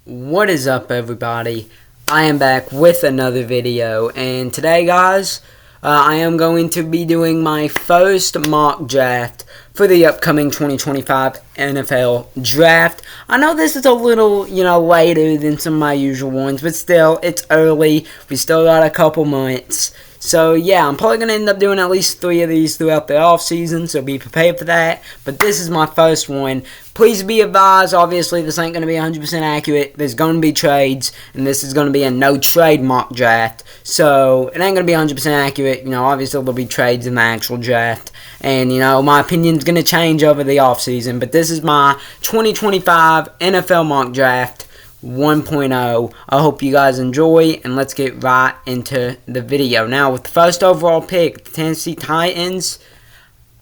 What is up, everybody? I am back with another video, and today, guys, I am going to be doing my first mock draft for the upcoming 2025 NFL Draft. I know this is a little, later than some of my usual ones, but still, it's early. We still got a couple months. So, yeah, I'm probably going to end up doing at least 3 of these throughout the offseason, so be prepared for that. But this is my first one. Please be advised, obviously, this ain't going to be 100% accurate. There's going to be trades, and this is going to be a no-trade mock draft. So, it ain't going to be 100% accurate. Obviously, there'll be trades in the actual draft. And, my opinion's going to change over the offseason. But this is my 2025 NFL mock draft 1.0. I hope you guys enjoy, and let's get right into the video. Now, with the first overall pick, the Tennessee Titans,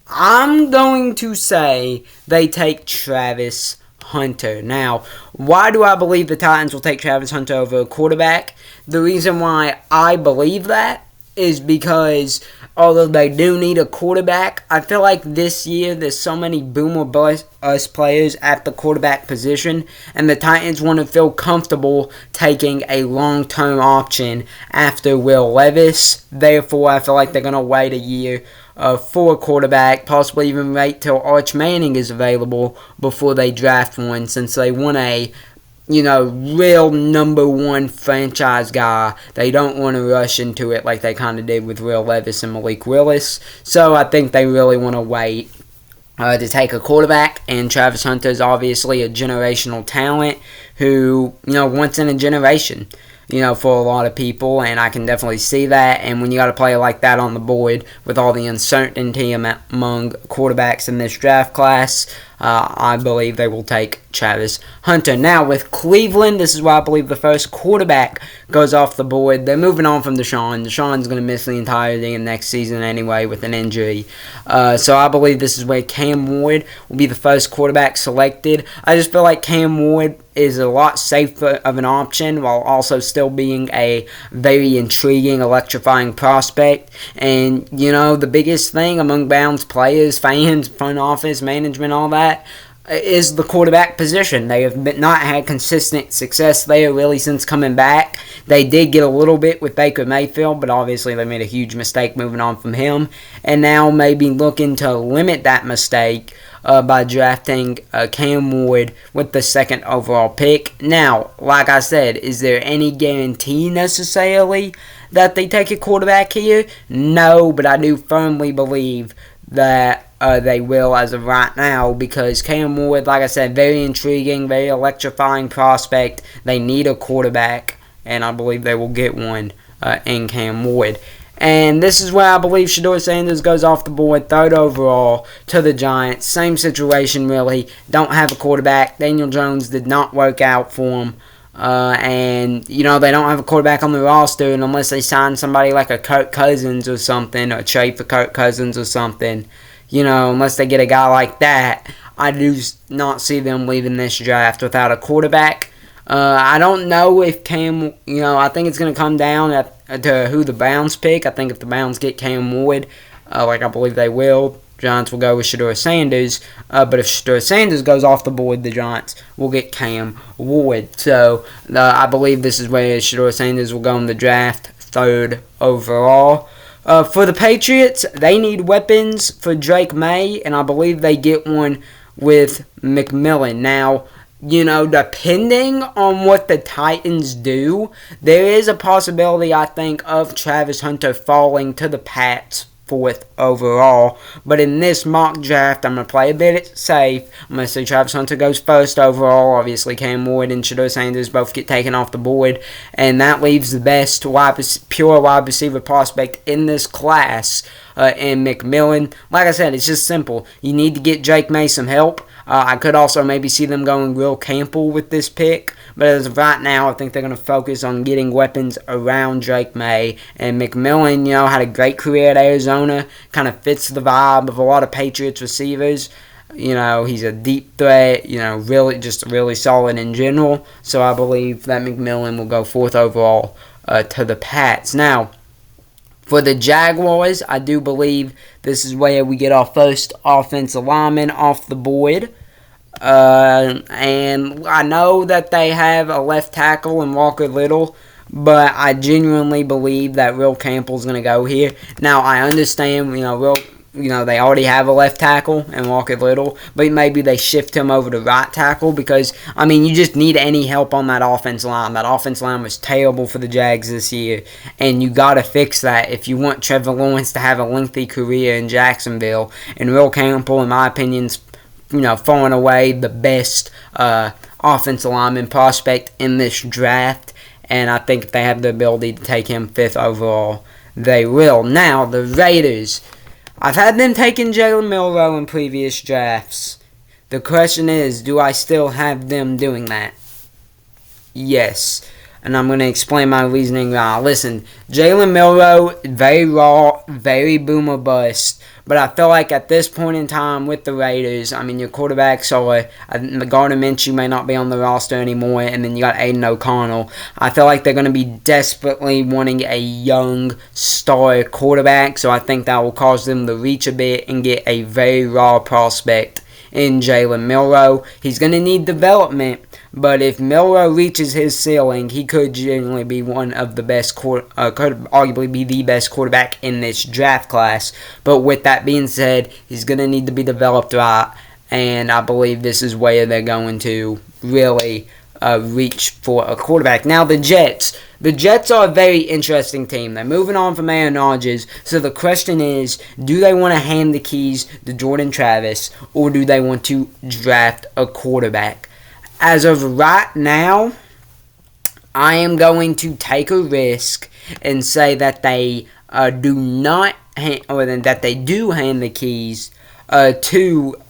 I'm going to say they take Travis Hunter. Now, why do I believe the Titans will take Travis Hunter over a quarterback? The reason why I believe that is because although they do need a quarterback, I feel like this year there's so many boom or bust players at the quarterback position, and the Titans want to feel comfortable taking a long-term option after Will Levis. Therefore, I feel like they're going to wait a year for a quarterback, possibly even wait till Arch Manning is available before they draft one, since they want a real number one franchise guy. They don't want to rush into it like they kind of did with Will Levis and Malik Willis. So I think they really want to wait to take a quarterback. And Travis Hunter is obviously a generational talent who, once in a generation, for a lot of people, and I can definitely see that. And when you got a player like that on the board with all the uncertainty among quarterbacks in this draft class, I believe they will take Travis Hunter. Now, with Cleveland, this is where I believe the first quarterback goes off the board. They're moving on from Deshaun. Deshaun's going to miss the entirety of next season anyway with an injury. So I believe this is where Cam Ward will be the first quarterback selected. I just feel like Cam Ward is a lot safer of an option while also still being a very intriguing, electrifying prospect. And, the biggest thing among Browns players, fans, front office, management, all that, is the quarterback position. They have not had consistent success there really since coming back. They did get a little bit with Baker Mayfield, but obviously they made a huge mistake moving on from him, and now maybe looking to limit that mistake by drafting Cam Ward with the second overall pick. Now, like I said, is there any guarantee necessarily that they take a quarterback here? No, but I do firmly believe that they will as of right now, because Cam Ward, like I said, very intriguing, very electrifying prospect. They need a quarterback, and I believe they will get one in Cam Ward. And this is where I believe Shedeur Sanders goes off the board, third overall to the Giants. Same situation, really. Don't have a quarterback. Daniel Jones did not work out for them. And, they don't have a quarterback on the roster, and unless they sign somebody like a Kirk Cousins or something, or trade for Kirk Cousins or something, unless they get a guy like that, I do not see them leaving this draft without a quarterback. I don't know if Cam, I think it's going to come down to who the Browns pick. I think if the Browns get Cam Ward, like I believe they will, Giants will go with Shedeur Sanders. But if Shedeur Sanders goes off the board, the Giants will get Cam Ward. So I believe this is where Shedeur Sanders will go in the draft, third overall. For the Patriots, they need weapons for Drake May, and I believe they get one with McMillan. Now, depending on what the Titans do, there is a possibility, I think, of Travis Hunter falling to the Pats fourth overall. But in this mock draft, I'm going to play a bit safe. I'm going to say Travis Hunter goes first overall. Obviously, Cam Ward and Shedeur Sanders both get taken off the board. And that leaves the best pure wide receiver prospect in this class in McMillan. Like I said, it's just simple. You need to get Drake May some help. I could also maybe see them going Will Campbell with this pick. But as of right now, I think they're going to focus on getting weapons around Drake May. And McMillan, had a great career at Arizona. Kind of fits the vibe of a lot of Patriots receivers. He's a deep threat, really solid in general. So I believe that McMillan will go fourth overall to the Pats. Now, for the Jaguars, I do believe this is where we get our first offensive lineman off the board. And I know that they have a left tackle in Walker Little, but I genuinely believe that Will Campbell's going to go here. Now, I understand, they already have a left tackle in Walker Little, but maybe they shift him over to right tackle because, you just need any help on that offense line. That offense line was terrible for the Jags this year, and you got to fix that if you want Trevor Lawrence to have a lengthy career in Jacksonville. And Will Campbell, in my opinion, is far and away the best offensive lineman prospect in this draft. And I think if they have the ability to take him 5th overall, they will. Now, the Raiders. I've had them taking Jalen Milroe in previous drafts. The question is, do I still have them doing that? Yes. And I'm going to explain my reasoning now. Listen, Jalen Milroe, very raw, very boom or bust. But I feel like at this point in time with the Raiders, your quarterbacks are, Gardner Minshew may not be on the roster anymore, and then you got Aiden O'Connell. I feel like they're going to be desperately wanting a young star quarterback, so I think that will cause them to reach a bit and get a very raw prospect in Jalen Milroe. He's going to need development, but if Milroe reaches his ceiling, he could genuinely be one of the best, could arguably be the best quarterback in this draft class. But with that being said, he's going to need to be developed right, and I believe this is where they're going to really reach for a quarterback. Now, the Jets. The Jets are a very interesting team. They're moving on from Aaron Rodgers, so the question is, do they want to hand the keys to Jordan Travis, or do they want to draft a quarterback? As of right now, I am going to take a risk and say that they do hand the keys to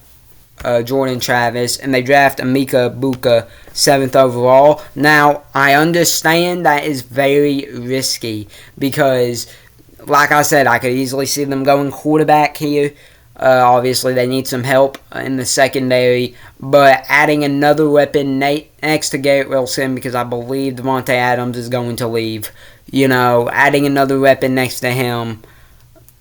Jordan Travis, and they draft Emeka Egbuka 7th overall. Now, I understand that is very risky because, like I said, I could easily see them going quarterback here. Obviously, they need some help in the secondary, but adding another weapon next to Garrett Wilson, because I believe Davante Adams is going to leave, adding another weapon next to him,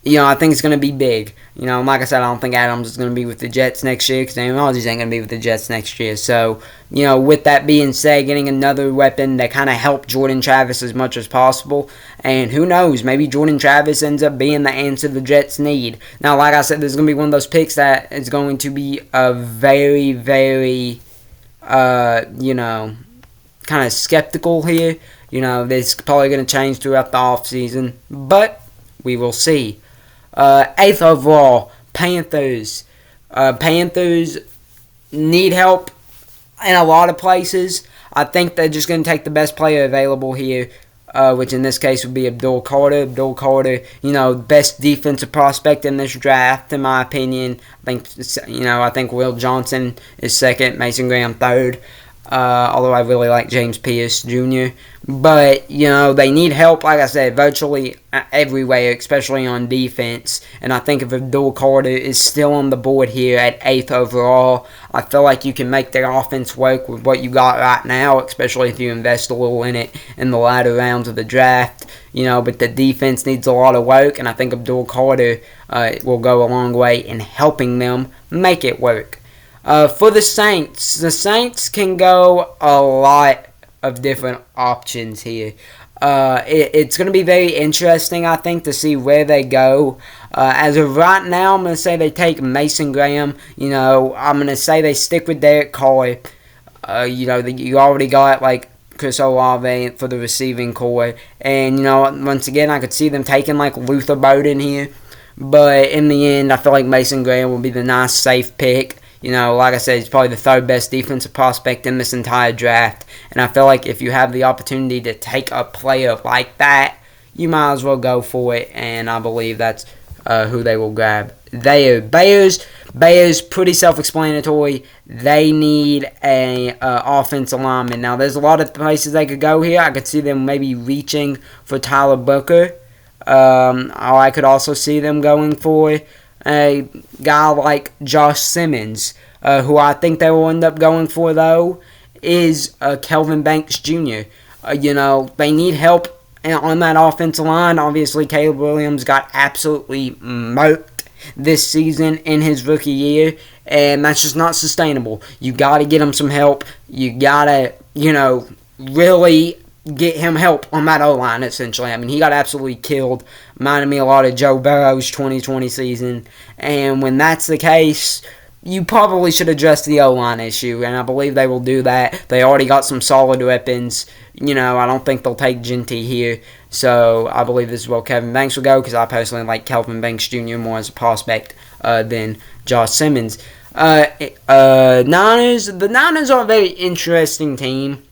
I think it's going to be big. Like I said, I don't think Adams is going to be with the Jets next year because Aaron Rodgers ain't going to be with the Jets next year. So, with that being said, getting another weapon that kind of help Jordan Travis as much as possible. And who knows, maybe Jordan Travis ends up being the answer the Jets need. Now, like I said, there's going to be one of those picks that is going to be a very, very, kind of skeptical here. This is probably going to change throughout the offseason. But we will see. 8th overall, Panthers. Panthers need help in a lot of places. I think they're just going to take the best player available here, which in this case would be Abdul Carter. Abdul Carter, best defensive prospect in this draft, in my opinion. I think Will Johnson is 2nd, Mason Graham 3rd. Although I really like James Pierce Jr. But, they need help, like I said, virtually everywhere, especially on defense. And I think if Abdul Carter is still on the board here at 8th overall, I feel like you can make their offense work with what you got right now, especially if you invest a little in it in the latter rounds of the draft. But the defense needs a lot of work, and I think Abdul Carter will go a long way in helping them make it work. For the Saints can go a lot of different options here. It's going to be very interesting, I think, to see where they go. As of right now, I'm going to say they take Mason Graham. I'm going to say they stick with Derek Carr. You already got, Chris Olave for the receiving core. And, once again, I could see them taking, Luther Burden here. But in the end, I feel like Mason Graham will be the nice, safe pick. Like I said, he's probably the 3rd best defensive prospect in this entire draft. And I feel like if you have the opportunity to take a player like that, you might as well go for it. And I believe that's who they will grab. Bears, pretty self-explanatory. They need a offensive lineman. Now, there's a lot of places they could go here. I could see them maybe reaching for Tyler Booker. Or I could also see them going for a guy like Josh Simmons, who I think they will end up going for, though, is Kelvin Banks Jr. They need help on that offensive line. Obviously, Caleb Williams got absolutely murked this season in his rookie year, and that's just not sustainable. You got to get him some help. You got to, really get him help on that O-line, essentially. I mean, he got absolutely killed. Reminded me a lot of Joe Burrow's 2020 season. And when that's the case, you probably should address the O-line issue, and I believe they will do that. They already got some solid weapons. I don't think they'll take Jeanty here. So I believe this is where Kevin Banks will go, because I personally like Kelvin Banks Jr. more as a prospect than Josh Simmons. Niners. The Niners are a very interesting team.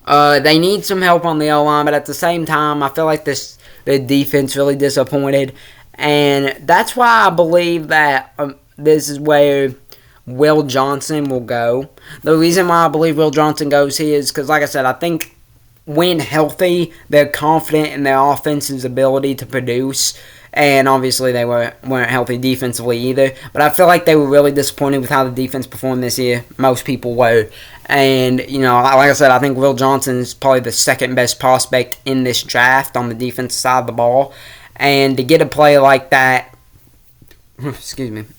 They need some help on the O-line, but at the same time, I feel like the defense really disappointed. And that's why I believe that this is where Will Johnson will go. The reason why I believe Will Johnson goes here is because, like I said, I think when healthy, they're confident in their offense's ability to produce. And obviously they weren't healthy defensively either. But I feel like they were really disappointed with how the defense performed this year. Most people were. And, like I said, I think Will Johnson is probably the second best prospect in this draft on the defensive side of the ball. And to get a player like that,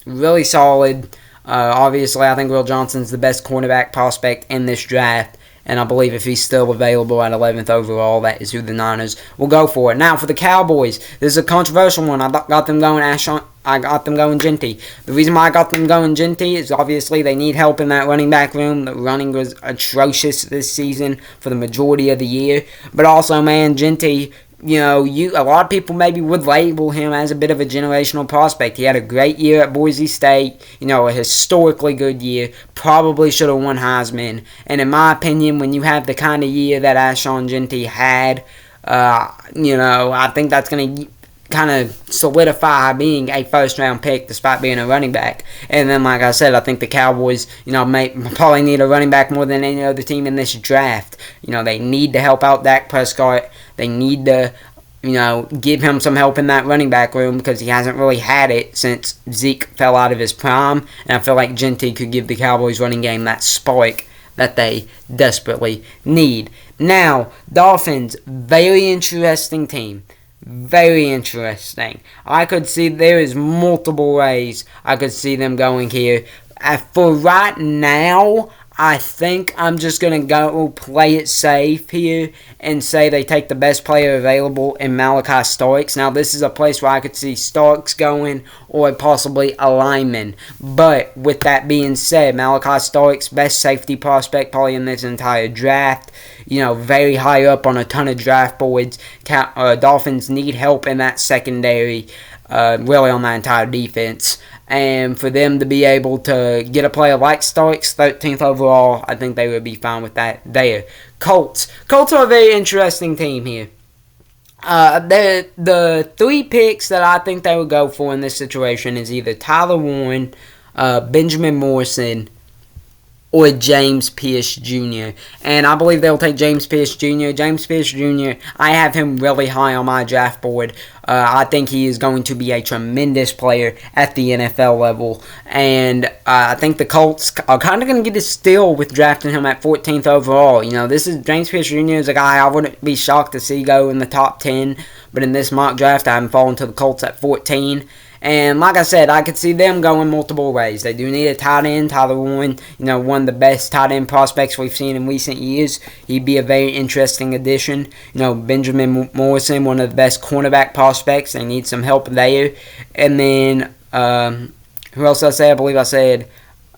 really solid. Obviously, I think Will Johnson's the best cornerback prospect in this draft. And I believe if he's still available at 11th overall, that is who the Niners will go for. Now, for the Cowboys, this is a controversial one. I got them going Jeanty. The reason why I got them going Jeanty is obviously they need help in that running back room. The running was atrocious this season for the majority of the year. But also, man, Jeanty, a lot of people maybe would label him as a bit of a generational prospect. He had a great year at Boise State, a historically good year. Probably should have won Heisman. And in my opinion, when you have the kind of year that Alshon Jeanty had, I think that's going to kind of solidify being a first-round pick despite being a running back. And then, like I said, I think the Cowboys, may probably need a running back more than any other team in this draft. They need to help out Dak Prescott. They need to, give him some help in that running back room because he hasn't really had it since Zeke fell out of his prime. And I feel like Jeanty could give the Cowboys running game that spark that they desperately need. Now, Dolphins, very interesting team. Very interesting. I could see there is multiple ways I could see them going here. For right now, I think I'm just going to go play it safe here and say they take the best player available in Malachi Starks. Now, this is a place where I could see Starks going or possibly a lineman. But with that being said, Malachi Starks, best safety prospect probably in this entire draft. Very high up on a ton of draft boards. Dolphins need help in that secondary, really on that entire defense. And for them to be able to get a player like Starks, 13th overall, I think they would be fine with that there. Colts are a very interesting team here. The three picks that I think they would go for in this situation is either Tyler Warren, Benjamin Morrison, or James Pierce Jr. And I believe they'll take James Pierce Jr. James Pierce Jr., I have him really high on my draft board. I think he is going to be a tremendous player at the NFL level. And I think the Colts are kind of going to get a steal with drafting him at 14th overall. This is James Pierce Jr. is a guy I wouldn't be shocked to see go in the top 10. But in this mock draft, I haven't fallen to the Colts at 14. And like I said, I could see them going multiple ways. They do need a tight end. Tyler Warren, one of the best tight end prospects we've seen in recent years. He'd be a very interesting addition. Benjamin Morrison, one of the best cornerback prospects. They need some help there. And then, who else did I say? I believe I said,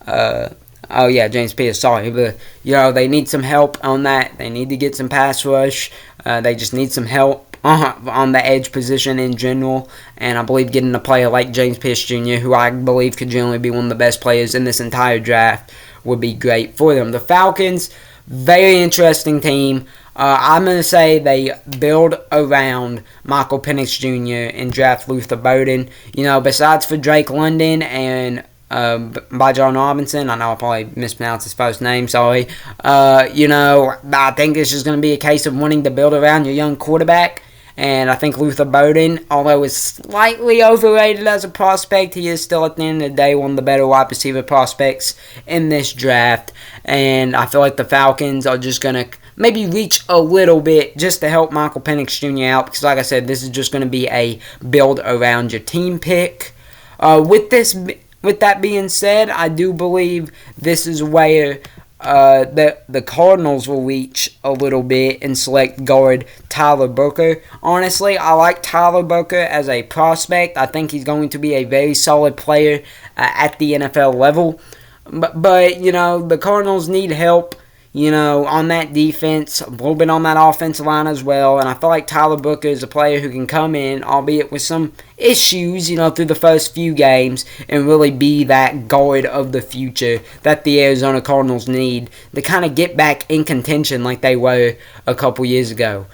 James Pierce, sorry. But, they need some help on that. They need to get some pass rush. They just need some help on the edge position in general, and I believe getting a player like James Pierce Jr., who I believe could generally be one of the best players in this entire draft, would be great for them. The Falcons, very interesting team. I'm going to say they build around Michael Penix Jr. and draft Luther Burden. Besides for Drake London and Bijan Robinson, I know I probably mispronounced his first name, sorry. I think this is going to be a case of wanting to build around your young quarterback. And I think Luther Burden, although is slightly overrated as a prospect, he is still at the end of the day one of the better wide receiver prospects in this draft. And I feel like the Falcons are just going to maybe reach a little bit just to help Michael Penix Jr. out. Because like I said, this is just going to be a build around your team pick. With this with that being said, I do believe this is where the Cardinals will reach a little bit and select guard Tyler Booker. Honestly, I like Tyler Booker as a prospect. I think he's going to be a very solid player at the NFL level. But you know, the Cardinals need help, you know, on that defense, a little bit on that offensive line as well. And I feel like Tyler Booker is a player who can come in, albeit with some issues, you know, through the first few games, and really be that guard of the future that the Arizona Cardinals need to kind of get back in contention like they were a couple years ago.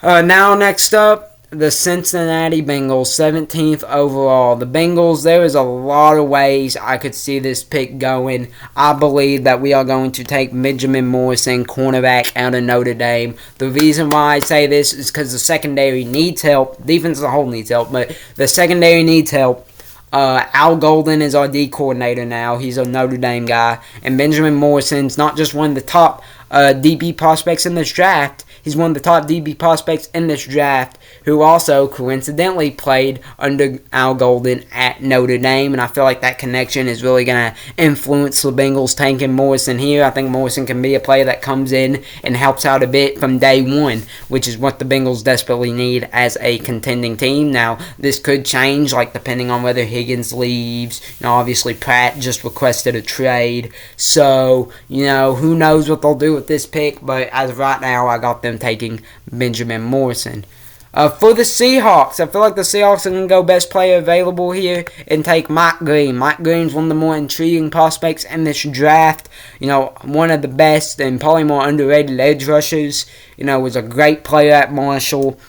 Now, next up, the Cincinnati Bengals, 17th overall. The Bengals, there is a lot of ways I could see this pick going. I believe that we are going to take Benjamin Morrison, cornerback out of Notre Dame. The reason why I say this is because the secondary needs help. Defense as a whole needs help, but the secondary needs help. Al Golden is our D coordinator now. He's a Notre Dame guy. And Benjamin Morrison's not just one of the top DB prospects in this draft. He's one of the top DB prospects in this draft, who also coincidentally played under Al Golden at Notre Dame, and I feel like that connection is really going to influence the Bengals taking Morrison here. I think Morrison can be a player that comes in and helps out a bit from day one, which is what the Bengals desperately need as a contending team. Now, this could change, like depending on whether Higgins leaves. You know, obviously Pratt just requested a trade, so, you know, who knows what they'll do with this pick, but as of right now, I got them taking Benjamin Morrison. For the Seahawks, I feel like the Seahawks are going to go best player available here and take Mike Green. Mike Green's one of the more intriguing prospects in this draft. You know, one of the best and probably more underrated edge rushers. You know, was a great player at Marshall.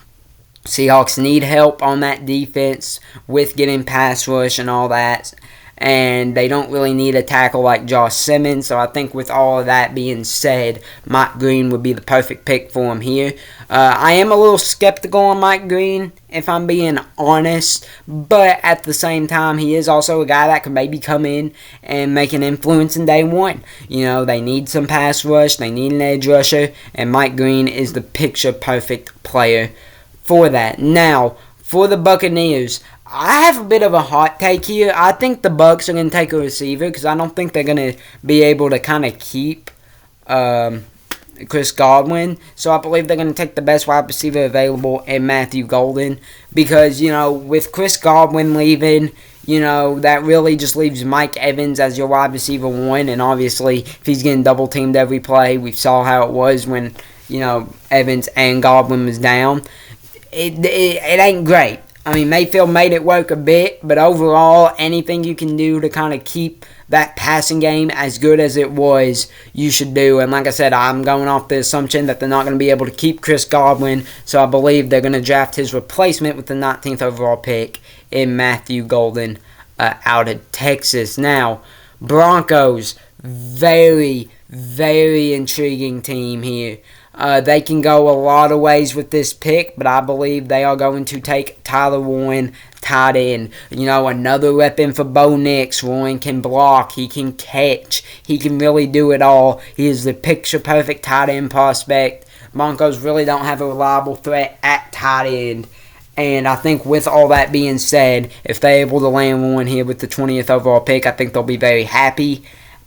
Seahawks need help on that defense with getting pass rush and all that. And they don't really need a tackle like Josh Simmons. So I think with all of that being said, Mike Green would be the perfect pick for him here. I am a little skeptical on Mike Green, if I'm being honest. But at the same time, he is also a guy that can maybe come in and make an influence in day one. You know, they need some pass rush. They need an edge rusher. And Mike Green is the picture-perfect player for that. Now, for the Buccaneers, I have a bit of a hot take here. I think the Bucs are going to take a receiver because I don't think they're going to be able to kind of keep Chris Godwin. So I believe they're going to take the best wide receiver available in Matthew Golden because, you know, with Chris Godwin leaving, you know, that really just leaves Mike Evans as your wide receiver one. And obviously, if he's getting double teamed every play, we saw how it was when, you know, Evans and Godwin was down. It ain't great. I mean, Mayfield made it work a bit, but overall, anything you can do to kind of keep that passing game as good as it was, you should do. And like I said, I'm going off the assumption that they're not going to be able to keep Chris Godwin, so I believe they're going to draft his replacement with the 19th overall pick in Matthew Golden out of Texas. Now, Broncos, very, very intriguing team here. They can go a lot of ways with this pick, but I believe they are going to take Tyler Warren, tight end. You know, another weapon for Bo Nix. Warren can block. He can catch. He can really do it all. He is the picture-perfect tight end prospect. Broncos really don't have a reliable threat at tight end. And I think with all that being said, if they're able to land Warren here with the 20th overall pick, I think they'll be very happy.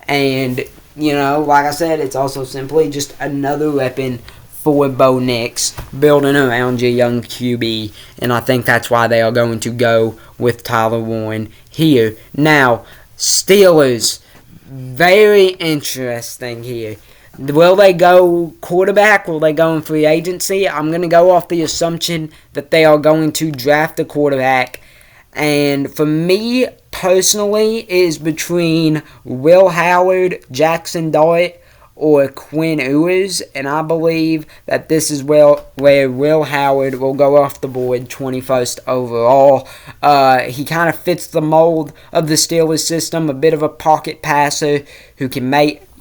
And you know, like I said, it's also simply just another weapon for Bo Nix, building around your young QB, and I think that's why they are going to go with Tyler Warren here. Now, Steelers, very interesting here. Will they go quarterback? Will they go in free agency? I'm going to go off the assumption that they are going to draft a quarterback. And for me, personally, it is between Will Howard, Jackson Dart, or Quinn Ewers. And I believe that this is where Will Howard will go off the board 21st overall. He kind of fits the mold of the Steelers system, a bit of a pocket passer who can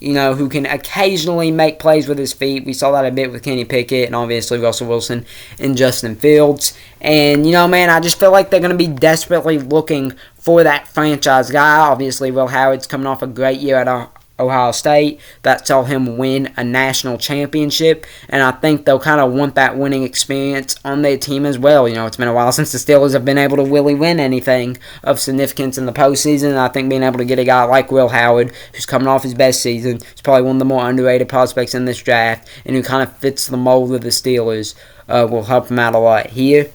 who can occasionally make plays with his feet. We saw that a bit with Kenny Pickett and obviously Russell Wilson and Justin Fields. And, you know, man, I just feel like they're going to be desperately looking for that franchise guy. Obviously, Will Howard's coming off a great year at Ohio State, that saw him win a national championship, and I think they'll kind of want that winning experience on their team as well. It's been a while since the Steelers have been able to really win anything of significance in the postseason, and I think being able to get a guy like Will Howard, who's coming off his best season, is probably one of the more underrated prospects in this draft, and who kind of fits the mold of the Steelers, will help him out a lot here.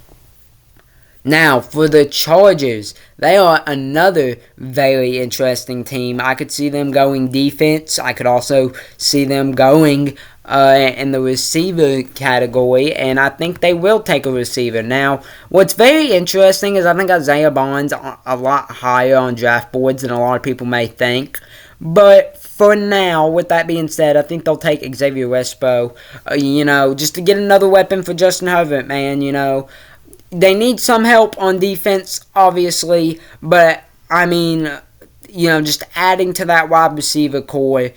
Now, for the Chargers, they are another very interesting team. I could see them going defense. I could also see them going in the receiver category, and I think they will take a receiver. Now, what's very interesting is I think Isaiah Bond's a lot higher on draft boards than a lot of people may think. But for now, with that being said, I think they'll take Xavier Westbrook, just to get another weapon for Justin Herbert, man, They need some help on defense, obviously, but, just adding to that wide receiver core,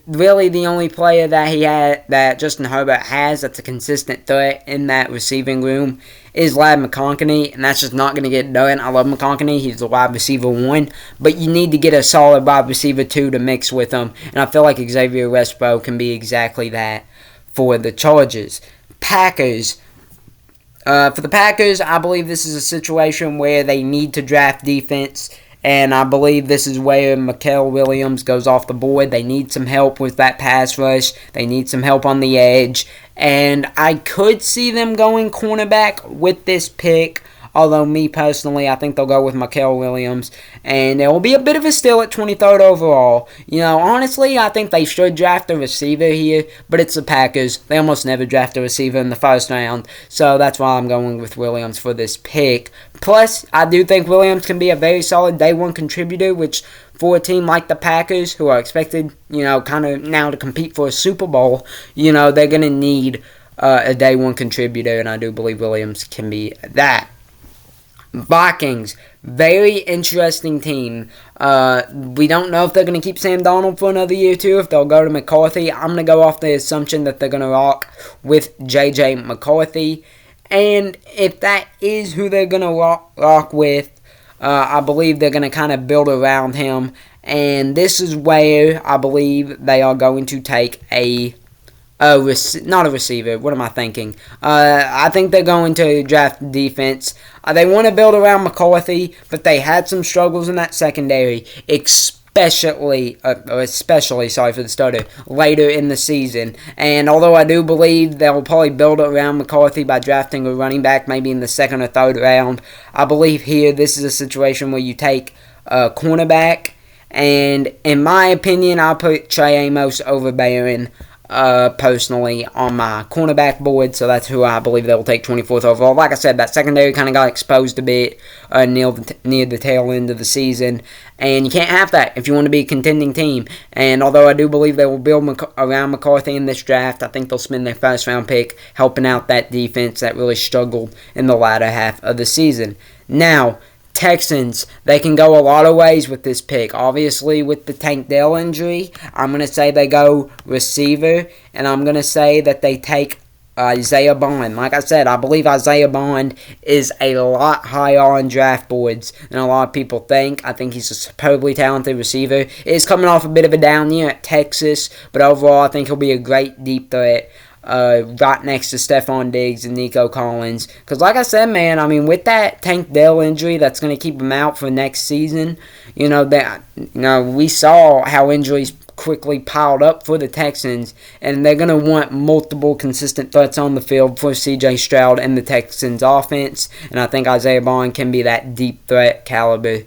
really the only player that Justin Herbert has that's a consistent threat in that receiving room is Ladd McConkey, and that's just not going to get done. I love McConkey. He's the wide receiver 1, but you need to get a solid wide receiver 2 to mix with him, and I feel like Xavier Westbrook can be exactly that for the Chargers. Packers. For the Packers, I believe this is a situation where they need to draft defense, and I believe this is where Mikael Williams goes off the board. They need some help with that pass rush. They need some help on the edge, and I could see them going cornerback with this pick. Although, me personally, I think they'll go with Mikael Williams. And it will be a bit of a steal at 23rd overall. Honestly, I think they should draft a receiver here. But it's the Packers. They almost never draft a receiver in the first round. So that's why I'm going with Williams for this pick. Plus, I do think Williams can be a very solid day one contributor, which for a team like the Packers, who are expected, kind of now to compete for a Super Bowl, they're going to need a day one contributor. And I do believe Williams can be that. Vikings, very interesting team. We don't know if they're going to keep Sam Darnold for another year or two, if they'll go to McCarthy. I'm going to go off the assumption that they're going to rock with J.J. McCarthy. And if that is who they're going to rock with, I believe they're going to kind of build around him. And this is where I believe they are going to take not a receiver. What am I thinking? I think they're going to draft defense. They want to build around McCarthy, but they had some struggles in that secondary, especially for the starter, later in the season. And although I do believe they'll probably build around McCarthy by drafting a running back maybe in the second or third round, I believe here this is a situation where you take a cornerback. And in my opinion, I'll put Trey Amos over Barron personally on my cornerback board, so that's who I believe they will take 24th overall. Like I said, that secondary kind of got exposed a bit near the tail end of the season, and you can't have that if you want to be a contending team. And although I do believe they will build around McCarthy in this draft, I think they'll spend their first round pick helping out that defense that really struggled in the latter half of the season. Now, Texans, they can go a lot of ways with this pick. Obviously, with the Tank Dell injury, I'm going to say they go receiver, and I'm going to say that they take Isaiah Bond. Like I said, I believe Isaiah Bond is a lot higher on draft boards than a lot of people think. I think he's a superbly talented receiver. He's coming off a bit of a down year at Texas, but overall, I think he'll be a great deep threat. Right next to Stephon Diggs and Nico Collins. Because like I said, man, with that Tank Dell injury that's going to keep him out for next season, we saw how injuries quickly piled up for the Texans, and they're going to want multiple consistent threats on the field for C.J. Stroud and the Texans offense, and I think Isaiah Bond can be that deep threat caliber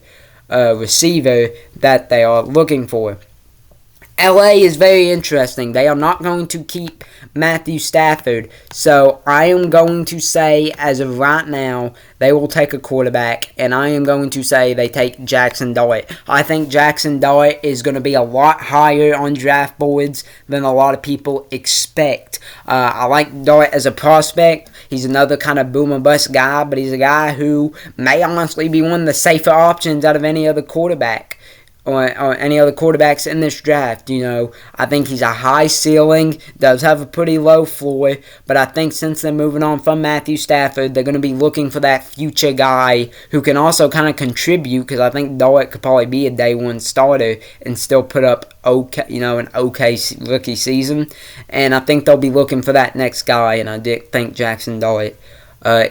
receiver that they are looking for. LA is very interesting. They are not going to keep Matthew Stafford. So I am going to say, as of right now, they will take a quarterback. And I am going to say they take Jackson Dart. I think Jackson Dart is going to be a lot higher on draft boards than a lot of people expect. I like Dart as a prospect. He's another kind of boom or bust guy. But he's a guy who may honestly be one of the safer options out of any other quarterback. or any other quarterbacks in this draft. I think he's a high ceiling, does have a pretty low floor, but I think since they're moving on from Matthew Stafford, they're going to be looking for that future guy who can also kind of contribute, because I think Darnold could probably be a day one starter and still put up an okay rookie season. And I think they'll be looking for that next guy, and I think Jackson Darnold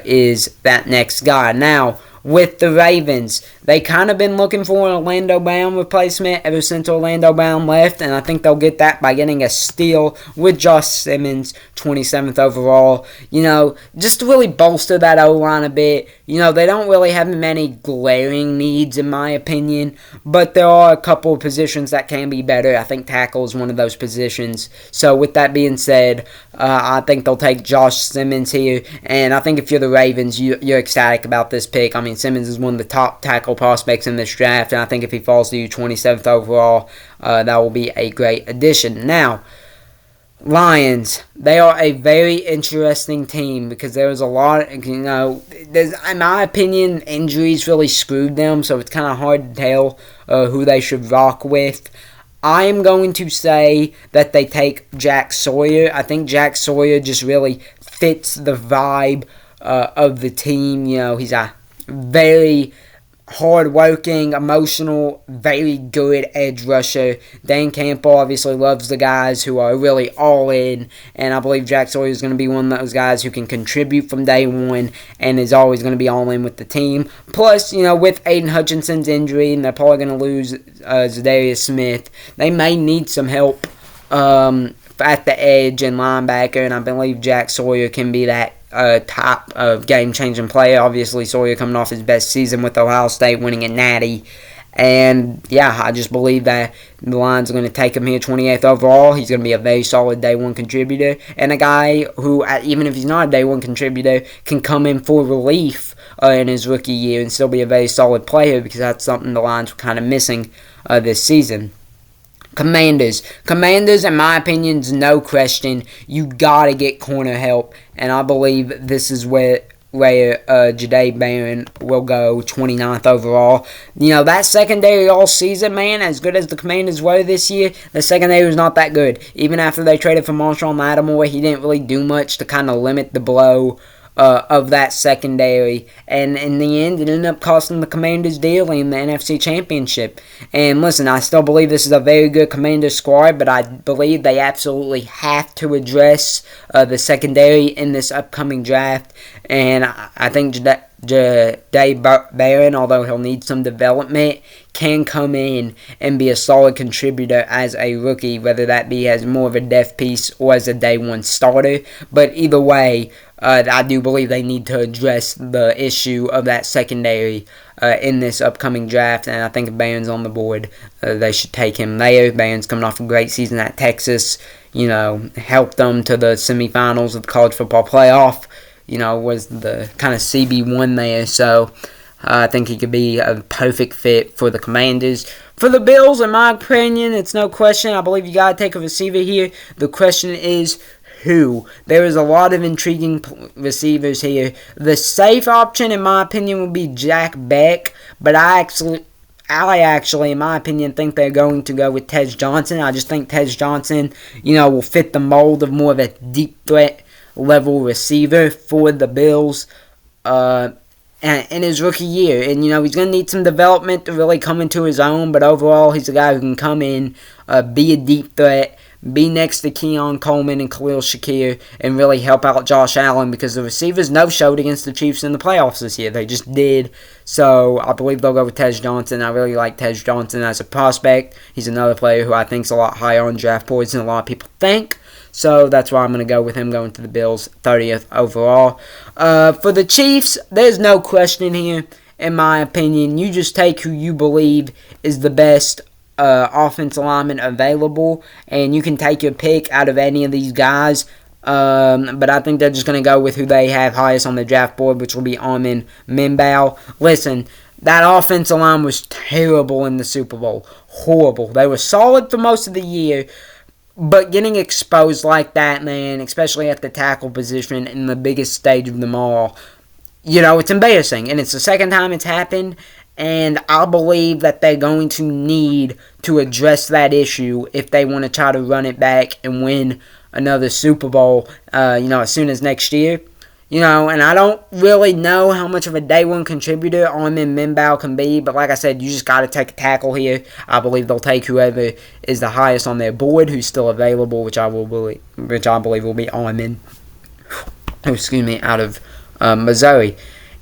is that next guy. Now, with the Ravens, they kind of been looking for an Orlando Brown replacement ever since Orlando Brown left, and I think they'll get that by getting a steal with Josh Simmons, 27th overall. Just to really bolster that O-line a bit. They don't really have many glaring needs, in my opinion, but there are a couple of positions that can be better. I think tackle is one of those positions. So with that being said, I think they'll take Josh Simmons here, and I think if you're the Ravens, you're ecstatic about this pick. I mean, Simmons is one of the top tackle prospects in this draft, and I think if he falls to you 27th overall, that will be a great addition. Now, Lions, they are a very interesting team because there was a lot, in my opinion, injuries really screwed them, so it's kind of hard to tell who they should rock with. I am going to say that they take Jack Sawyer. I think Jack Sawyer just really fits the vibe of the team. He's a very hard-working, emotional, very good edge rusher. Dan Campbell obviously loves the guys who are really all in, and I believe Jack Sawyer is going to be one of those guys who can contribute from day one and is always going to be all in with the team. Plus, with Aiden Hutchinson's injury, and they're probably going to lose Zadarius Smith, they may need some help at the edge and linebacker, and I believe Jack Sawyer can be that top of game-changing player. Obviously, Sawyer coming off his best season with Ohio State, winning a natty. And, yeah, I just believe that the Lions are going to take him here 28th overall. He's going to be a very solid day one contributor. And a guy who, even if he's not a day one contributor, can come in for relief in his rookie year and still be a very solid player, because that's something the Lions were kind of missing this season. Commanders, in my opinion, is no question. You got to get corner help, and I believe this is where Jahdae Barron will go 29th overall. That secondary all season, man, as good as the Commanders were this year, the secondary was not that good. Even after they traded for Marshall Lattimore, he didn't really do much to kind of limit the blow of that secondary, and in the end, it ended up costing the Commanders dearly in the NFC Championship. And listen, I still believe this is a very good Commanders squad, but I believe they absolutely have to address the secondary in this upcoming draft. And I think Jahdae Barron, although he'll need some development, can come in and be a solid contributor as a rookie, whether that be as more of a depth piece or as a day one starter. But either way, I do believe they need to address the issue of that secondary in this upcoming draft, and I think if Barron's on the board, they should take him there. Barron's coming off a great season at Texas, helped them to the semifinals of the college football playoff, was the kind of CB1 there, so I think he could be a perfect fit for the Commanders. For the Bills, in my opinion, it's no question. I believe you got to take a receiver here. The question is, who? There is a lot of intriguing receivers here. The safe option, in my opinion, would be Jack Beck, but I actually, in my opinion, think they're going to go with Tej Johnson. I just think Tej Johnson, will fit the mold of more of a deep threat level receiver for the Bills in his rookie year. And, he's going to need some development to really come into his own, but overall, he's a guy who can come in, be a deep threat, be next to Keon Coleman and Khalil Shakir, and really help out Josh Allen, because the receivers no-showed against the Chiefs in the playoffs this year. They just did. So I believe they'll go with Tej Johnson. I really like Tej Johnson as a prospect. He's another player who I think is a lot higher on draft boards than a lot of people think. So that's why I'm going to go with him going to the Bills 30th overall. For the Chiefs, there's no question here, in my opinion. You just take who you believe is the best offensive lineman available, and you can take your pick out of any of these guys. But I think they're just going to go with who they have highest on the draft board, which will be Armin Minbao. Listen, that offensive line was terrible in the Super Bowl. Horrible. They were solid for most of the year, but getting exposed like that, man, especially at the tackle position in the biggest stage of them all, it's embarrassing. And it's the second time it's happened. And I believe that they're going to need to address that issue if they want to try to run it back and win another Super Bowl, as soon as next year. And I don't really know how much of a day one contributor Armin Minbao can be, but like I said, you just got to take a tackle here. I believe they'll take whoever is the highest on their board, who's still available, which I believe will be Armin. Out of Missouri.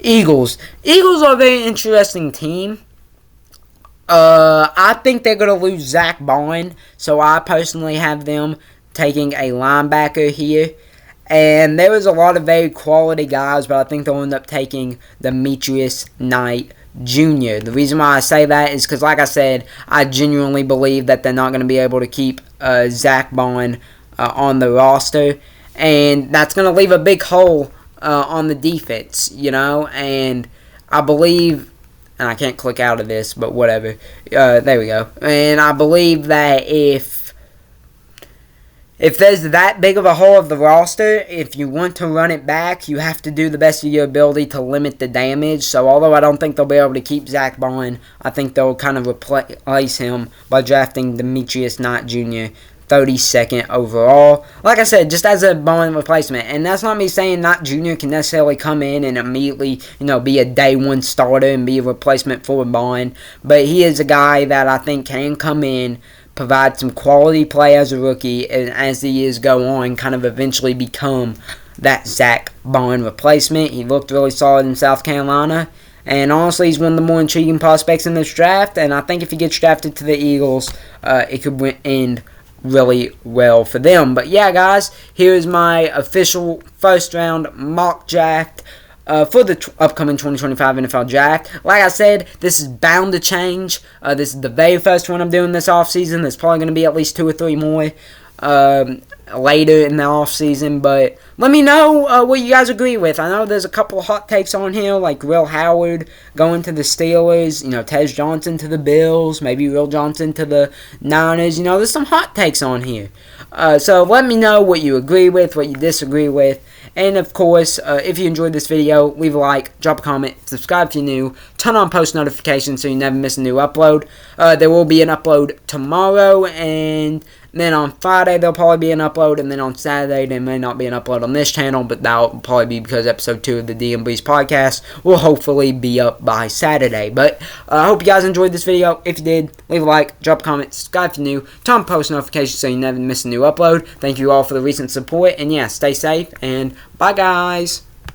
Eagles are a very interesting team. I think they're going to lose Zach Bond, so I personally have them taking a linebacker here. And there was a lot of very quality guys, but I think they'll end up taking Demetrius Knight Jr. The reason why I say that is because, like I said, I genuinely believe that they're not going to be able to keep Zach Bond on the roster. And that's going to leave a big hole on the defense, and I believe, and I can't click out of this, but whatever, there we go, and I believe that if there's that big of a hole of the roster, if you want to run it back, you have to do the best of your ability to limit the damage. So although I don't think they'll be able to keep Zach Bond, I think they'll kind of replace him by drafting Demetrius Knight Jr., 32nd overall. Like I said, just as a Bond replacement. And that's not me saying Knight Jr. can necessarily come in and immediately, be a day one starter and be a replacement for Bond. But he is a guy that I think can come in, provide some quality play as a rookie, and as the years go on, kind of eventually become that Zach Bond replacement. He looked really solid in South Carolina. And honestly, he's one of the more intriguing prospects in this draft. And I think if he gets drafted to the Eagles, it could end really well for them. But yeah, guys, here's my official first round mock draft for the upcoming 2025 NFL draft. Like I said, this is bound to change. This is the very first one I'm doing this offseason. There's probably going to be at least 2 or 3 more later in the offseason, but let me know what you guys agree with. I know there's a couple of hot takes on here, like Will Howard going to the Steelers, Tez Johnson to the Bills, maybe Will Johnson to the Niners. There's some hot takes on here. So let me know what you agree with, what you disagree with. And of course, if you enjoyed this video, leave a like, drop a comment, subscribe if you're new, turn on post notifications so you never miss a new upload. There will be an upload tomorrow, and then on Friday there'll probably be an upload, and then on Saturday there may not be an upload on this channel, but that'll probably be because episode 2 of the DMB's podcast will hopefully be up by Saturday. But I hope you guys enjoyed this video. If you did, leave a like, drop a comment, subscribe if you're new, turn on post notifications so you never miss a new upload. Thank you all for the recent support, and yeah, stay safe, and bye guys.